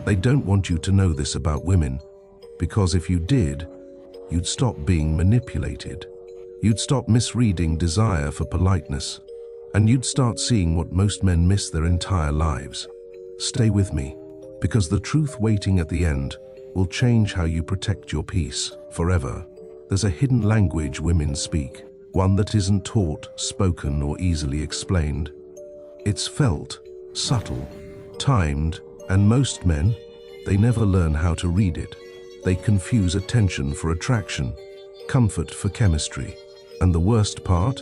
They don't want you to know this about women, because if you did, you'd stop being manipulated. You'd stop misreading desire for politeness, and you'd start seeing what most men miss their entire lives. Stay with me, because the truth waiting at the end will change how you protect your peace forever. There's a hidden language women speak, one that isn't taught, spoken, or easily explained. It's felt, subtle, timed, and most men, they never learn how to read it. They confuse attention for attraction, comfort for chemistry, and the worst part,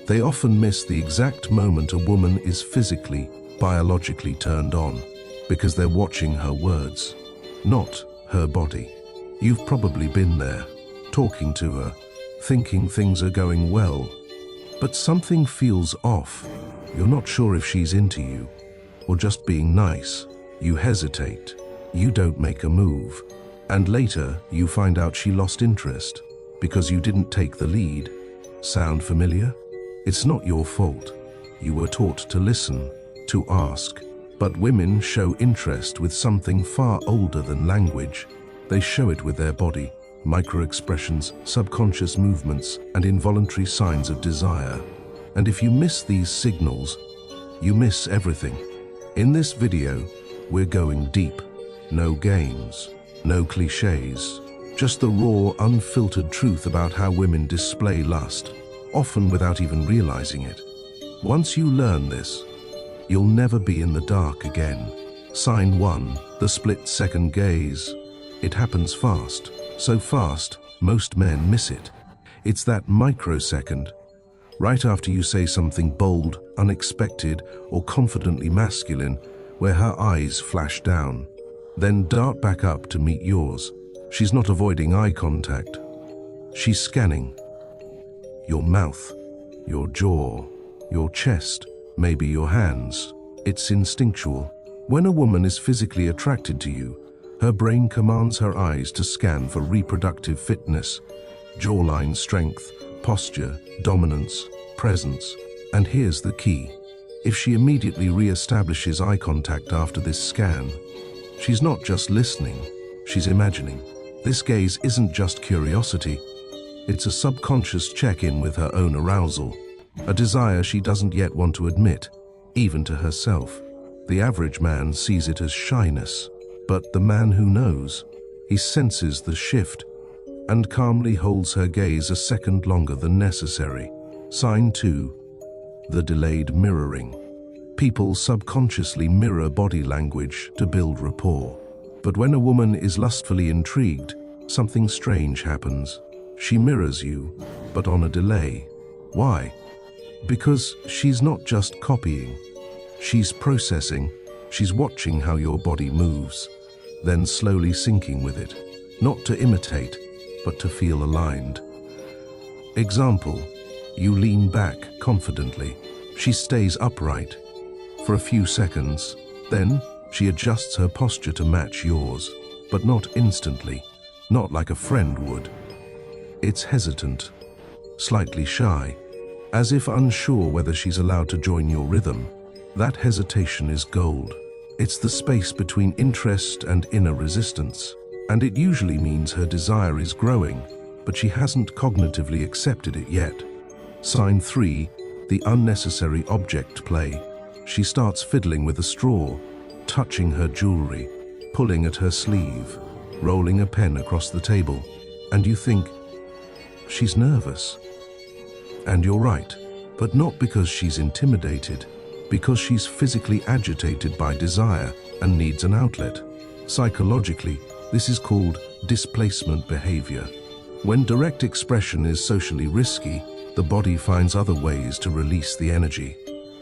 they often miss the exact moment a woman is physically, biologically turned on, because they're watching her words, not her body. You've probably been there, talking to her, thinking things are going well, but something feels off. You're not sure if she's into you, or just being nice. You hesitate. You don't make a move. And later, you find out she lost interest because you didn't take the lead. Sound familiar? It's not your fault. You were taught to listen, to ask. But women show interest with something far older than language. They show it with their body, micro-expressions, subconscious movements, and involuntary signs of desire. And if you miss these signals, you miss everything. In this video, we're going deep. No games, no cliches, just the raw, unfiltered truth about how women display lust, often without even realizing it. Once you learn this, you'll never be in the dark again. Sign 1, the split-second gaze. It happens fast, so fast, most men miss it. It's that microsecond, right after you say something bold, unexpected, or confidently masculine, where her eyes flash down, then dart back up to meet yours. She's not avoiding eye contact. She's scanning your mouth, your jaw, your chest, maybe your hands. It's instinctual. When a woman is physically attracted to you, her brain commands her eyes to scan for reproductive fitness, jawline strength, posture, dominance, presence. And here's the key. If she immediately re-establishes eye contact after this scan, she's not just listening, she's imagining. This gaze isn't just curiosity, it's a subconscious check-in with her own arousal, a desire she doesn't yet want to admit, even to herself. The average man sees it as shyness, but the man who knows, he senses the shift and calmly holds her gaze a second longer than necessary. Sign 2, the delayed mirroring. People subconsciously mirror body language to build rapport. But when a woman is lustfully intrigued, something strange happens. She mirrors you, but on a delay. Why? Because she's not just copying. She's processing. She's watching how your body moves, then slowly syncing with it. Not to imitate, but to feel aligned. Example, you lean back confidently. She stays upright for a few seconds. Then she adjusts her posture to match yours, but not instantly, not like a friend would. It's hesitant, slightly shy, as if unsure whether she's allowed to join your rhythm. That hesitation is gold. It's the space between interest and inner resistance, and it usually means her desire is growing, but she hasn't cognitively accepted it yet. Sign 3, the unnecessary object play. She starts fiddling with a straw, touching her jewelry, pulling at her sleeve, rolling a pen across the table, and you think, she's nervous. And you're right, but not because she's intimidated, because she's physically agitated by desire and needs an outlet. Psychologically, this is called displacement behavior. When direct expression is socially risky, the body finds other ways to release the energy.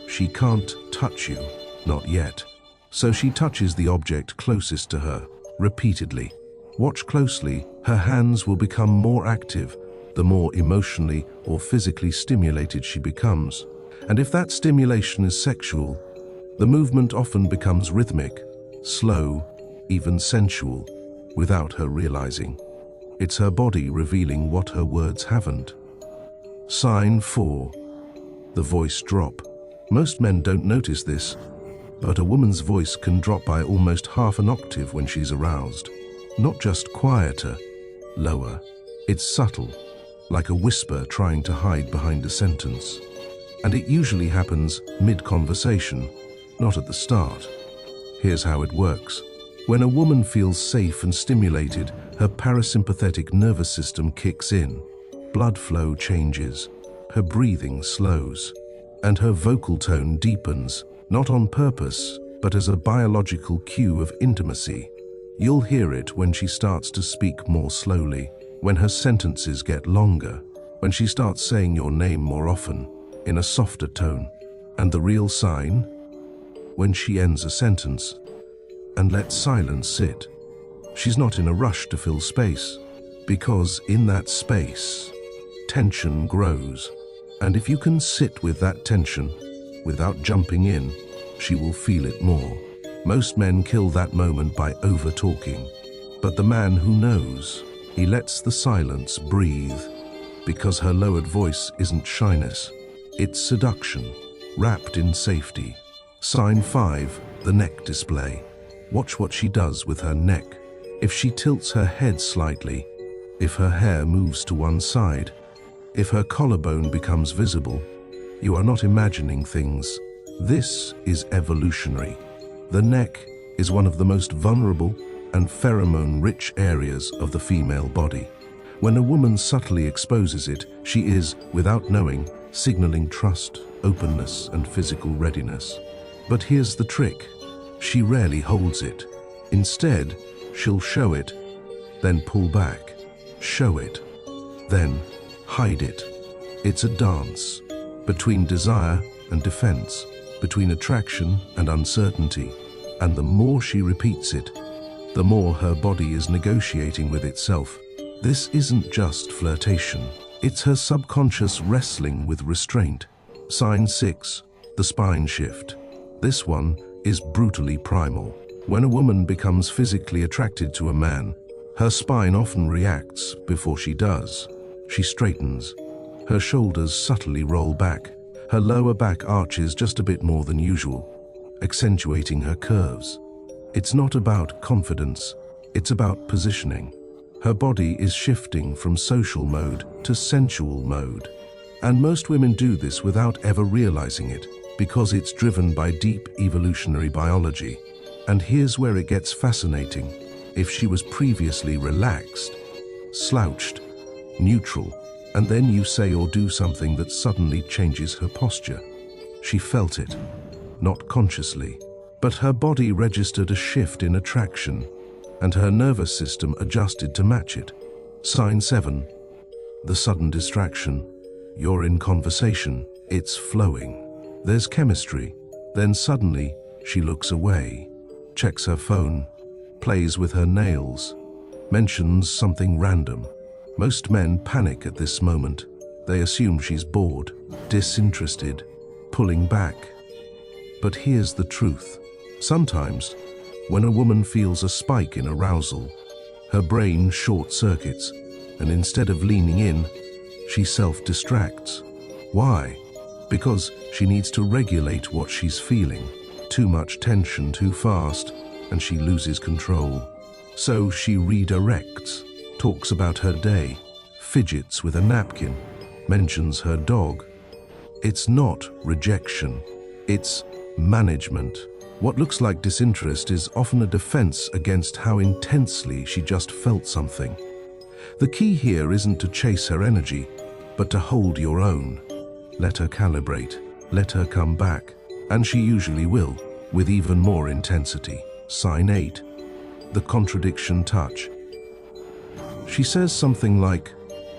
She can't touch you, not yet. So she touches the object closest to her, repeatedly. Watch closely, her hands will become more active the more emotionally or physically stimulated she becomes. And if that stimulation is sexual, the movement often becomes rhythmic, slow, even sensual, without her realizing. It's her body revealing what her words haven't. Sign 4, the voice drop. Most men don't notice this, But a woman's voice can drop by almost half an octave when she's aroused. Not just quieter, lower. It's subtle, like a whisper trying to hide behind a sentence. And it usually happens mid-conversation, not at the start. Here's how it works. When a woman feels safe and stimulated, her parasympathetic nervous system kicks in. Blood flow changes, her breathing slows, and her vocal tone deepens, not on purpose, but as a biological cue of intimacy. You'll hear it when she starts to speak more slowly, when her sentences get longer, when she starts saying your name more often, in a softer tone. And the real sign? When she ends a sentence and lets silence sit. She's not in a rush to fill space, because in that space, tension grows. And if you can sit with that tension, without jumping in, she will feel it more. Most men kill that moment by over-talking. But the man who knows, he lets the silence breathe, because her lowered voice isn't shyness, it's seduction, wrapped in safety. Sign 5, the neck display. Watch what she does with her neck. If she tilts her head slightly, if her hair moves to one side, if her collarbone becomes visible, you are not imagining things. This is evolutionary. The neck is one of the most vulnerable and pheromone-rich areas of the female body. When a woman subtly exposes it, she is, without knowing, signaling trust, openness, and physical readiness. But here's the trick. She rarely holds it. Instead, she'll show it, then pull back, show it, then hide it. It's a dance between desire and defense, between attraction and uncertainty. And the more she repeats it, the more her body is negotiating with itself. This isn't just flirtation. It's her subconscious wrestling with restraint. Sign 6, the spine shift. This one is brutally primal. When a woman becomes physically attracted to a man, her spine often reacts before she does. She straightens. Her shoulders subtly roll back. Her lower back arches just a bit more than usual, accentuating her curves. It's not about confidence, it's about positioning. Her body is shifting from social mode to sensual mode. And most women do this without ever realizing it, because it's driven by deep evolutionary biology. And here's where it gets fascinating. If she was previously relaxed, slouched, neutral, and then you say or do something that suddenly changes her posture, she felt it, not consciously, but her body registered a shift in attraction, and her nervous system adjusted to match it. Sign 7, the sudden distraction. You're in conversation, it's flowing. There's chemistry, then suddenly she looks away, checks her phone, plays with her nails, mentions something random. Most men panic at this moment. They assume she's bored, disinterested, pulling back. But here's the truth. Sometimes, when a woman feels a spike in arousal, her brain short-circuits, and instead of leaning in, she self-distracts. Why? Because she needs to regulate what she's feeling. Too much tension too fast, and she loses control. So she redirects, talks about her day, fidgets with a napkin, mentions her dog. It's not rejection, it's management. What looks like disinterest is often a defense against how intensely she just felt something. The key here isn't to chase her energy, but to hold your own. Let her calibrate, let her come back, and she usually will, with even more intensity. Sign 8, the contradiction touch. She says something like,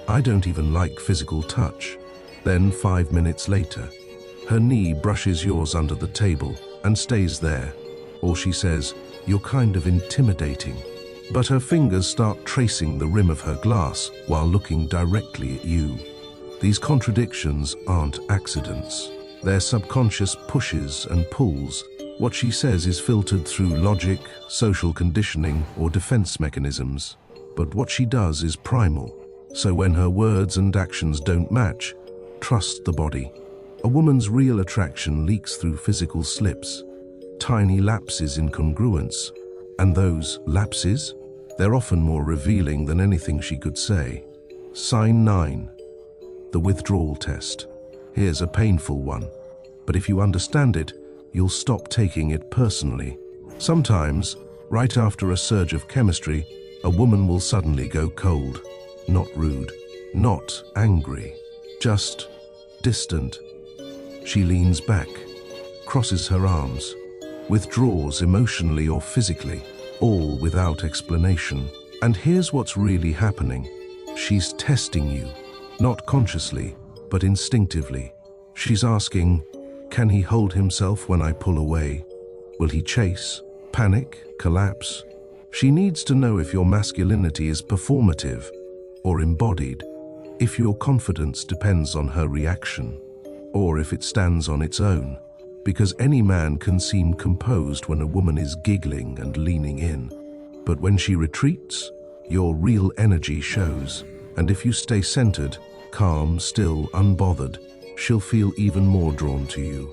"I don't even like physical touch." Then 5 minutes later, her knee brushes yours under the table and stays there. Or she says, "You're kind of intimidating." But her fingers start tracing the rim of her glass while looking directly at you. These contradictions aren't accidents. They're subconscious pushes and pulls. What she says is filtered through logic, social conditioning, or defense mechanisms. But what she does is primal. So when her words and actions don't match, trust the body. A woman's real attraction leaks through physical slips. tiny lapses in congruence. And those lapses, they're often more revealing than anything she could say. Sign 9. The withdrawal test. Here's a painful one, but if you understand it, you'll stop taking it personally. Sometimes, right after a surge of chemistry, a woman will suddenly go cold. Not rude, not angry, just distant. She leans back, crosses her arms, withdraws emotionally or physically, all without explanation. And here's what's really happening. She's testing you, not consciously, but instinctively. She's asking, can he hold himself when I pull away? Will he chase, panic, collapse? She needs to know if your masculinity is performative or embodied, if your confidence depends on her reaction, or if it stands on its own. Because any man can seem composed when a woman is giggling and leaning in. But when she retreats, your real energy shows. And if you stay centered, calm, still, unbothered, she'll feel even more drawn to you.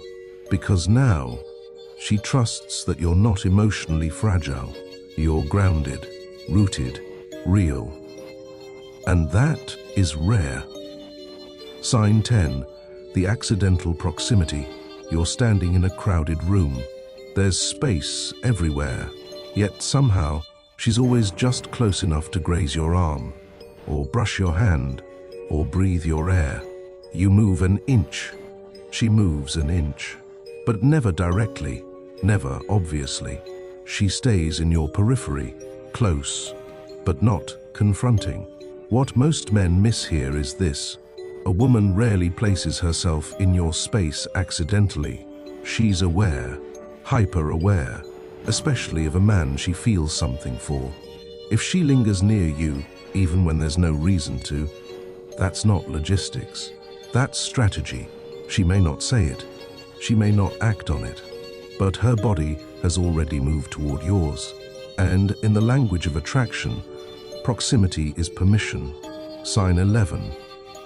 Because now, she trusts that you're not emotionally fragile. You're grounded, rooted, real. And that is rare. Sign 10, the accidental proximity. You're standing in a crowded room. There's space everywhere, yet somehow she's always just close enough to graze your arm, or brush your hand, or breathe your air. You move an inch, she moves an inch, but never directly, never obviously. She stays in your periphery, close, but not confronting. What most men miss here is this. A woman rarely places herself in your space accidentally. She's aware, hyper-aware, especially of a man she feels something for. If she lingers near you, even when there's no reason to, that's not logistics. That's strategy. She may not say it. She may not act on it. But her body has already moved toward yours. And in the language of attraction, proximity is permission. Sign 11.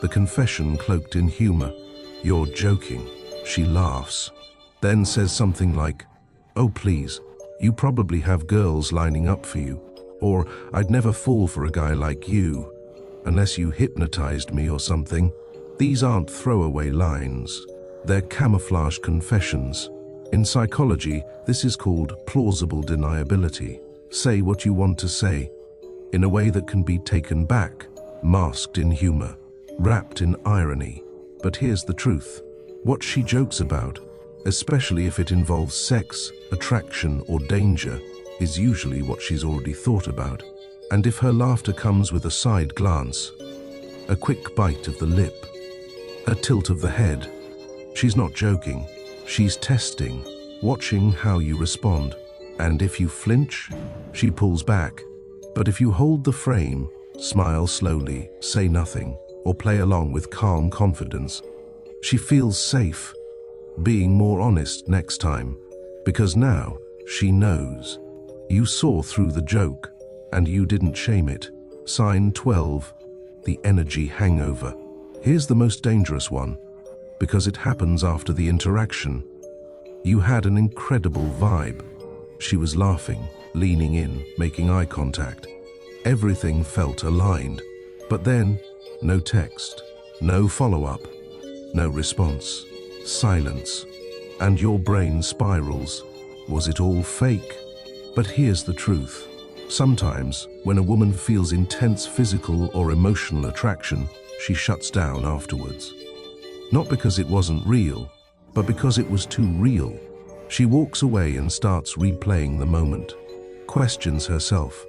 The confession cloaked in humor. You're joking. She laughs, then says something like, oh please, you probably have girls lining up for you. Or, I'd never fall for a guy like you, unless you hypnotized me or something. These aren't throwaway lines. They're camouflage confessions. In psychology, this is called plausible deniability. Say what you want to say, in a way that can be taken back, masked in humor, wrapped in irony. But here's the truth. What she jokes about, especially if it involves sex, attraction, or danger, is usually what she's already thought about. And if her laughter comes with a side glance, a quick bite of the lip, a tilt of the head, she's not joking. She's testing, watching how you respond. And if you flinch, she pulls back. But if you hold the frame, smile slowly, say nothing, or play along with calm confidence, she feels safe, being more honest next time, because now she knows. You saw through the joke, and you didn't shame it. Sign 12, the energy hangover. Here's the most dangerous one, because it happens after the interaction. You had an incredible vibe. She was laughing, leaning in, making eye contact. Everything felt aligned. But then, no text, no follow-up, no response, silence. And your brain spirals. Was it all fake? But here's the truth. Sometimes, when a woman feels intense physical or emotional attraction, she shuts down afterwards. Not because it wasn't real, but because it was too real. She walks away and starts replaying the moment, questions herself,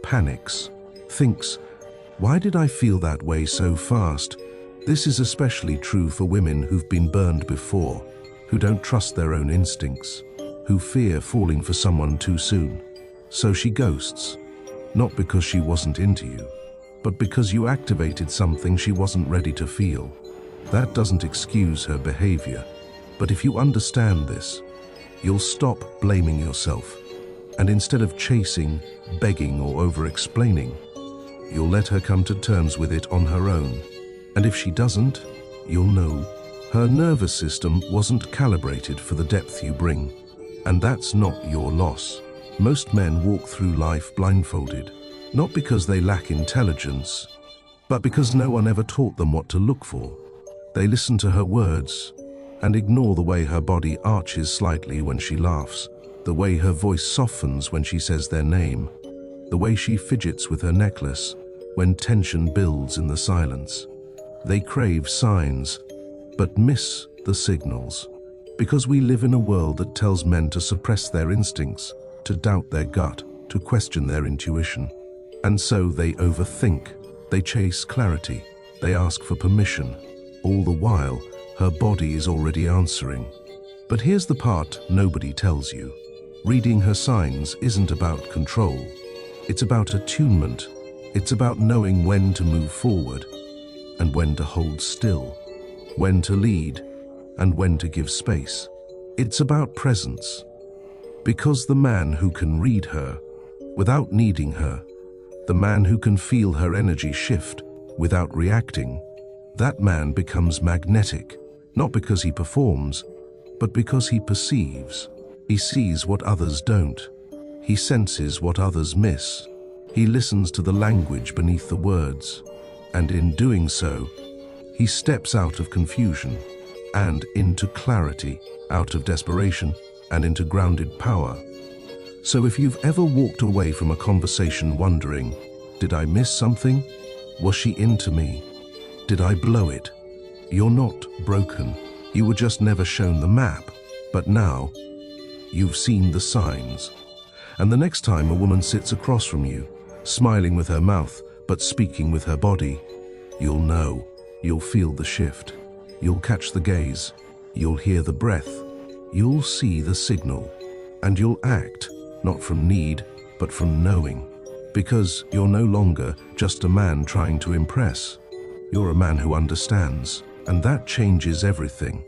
panics, thinks, why did I feel that way so fast? This is especially true for women who've been burned before, who don't trust their own instincts, who fear falling for someone too soon. So she ghosts, not because she wasn't into you, but because you activated something she wasn't ready to feel. That doesn't excuse her behavior, but if you understand this, you'll stop blaming yourself, and instead of chasing, begging, or over-explaining, you'll let her come to terms with it on her own. And if she doesn't, you'll know. Her nervous system wasn't calibrated for the depth you bring. And that's not your loss. Most men walk through life blindfolded, not because they lack intelligence, but because no one ever taught them what to look for. They listen to her words and ignore the way her body arches slightly when she laughs, the way her voice softens when she says their name, the way she fidgets with her necklace when tension builds in the silence. They crave signs, but miss the signals, because we live in a world that tells men to suppress their instincts, to doubt their gut, to question their intuition. And so they overthink, they chase clarity, they ask for permission. All the while, her body is already answering. But here's the part nobody tells you. Reading her signs isn't about control. It's about attunement. It's about knowing when to move forward and when to hold still, when to lead and when to give space. It's about presence. Because the man who can read her without needing her, the man who can feel her energy shift without reacting, that man becomes magnetic, not because he performs, but because he perceives. He sees what others don't. He senses what others miss. He listens to the language beneath the words. And in doing so, he steps out of confusion and into clarity, out of desperation and into grounded power. So if you've ever walked away from a conversation wondering, did I miss something? Was she into me? Did I blow it? You're not broken. You were just never shown the map. But now, you've seen the signs. And the next time a woman sits across from you, smiling with her mouth, but speaking with her body, you'll know. You'll feel the shift. You'll catch the gaze. You'll hear the breath. You'll see the signal. And you'll act, not from need, but from knowing. Because you're no longer just a man trying to impress. You're a man who understands. And that changes everything.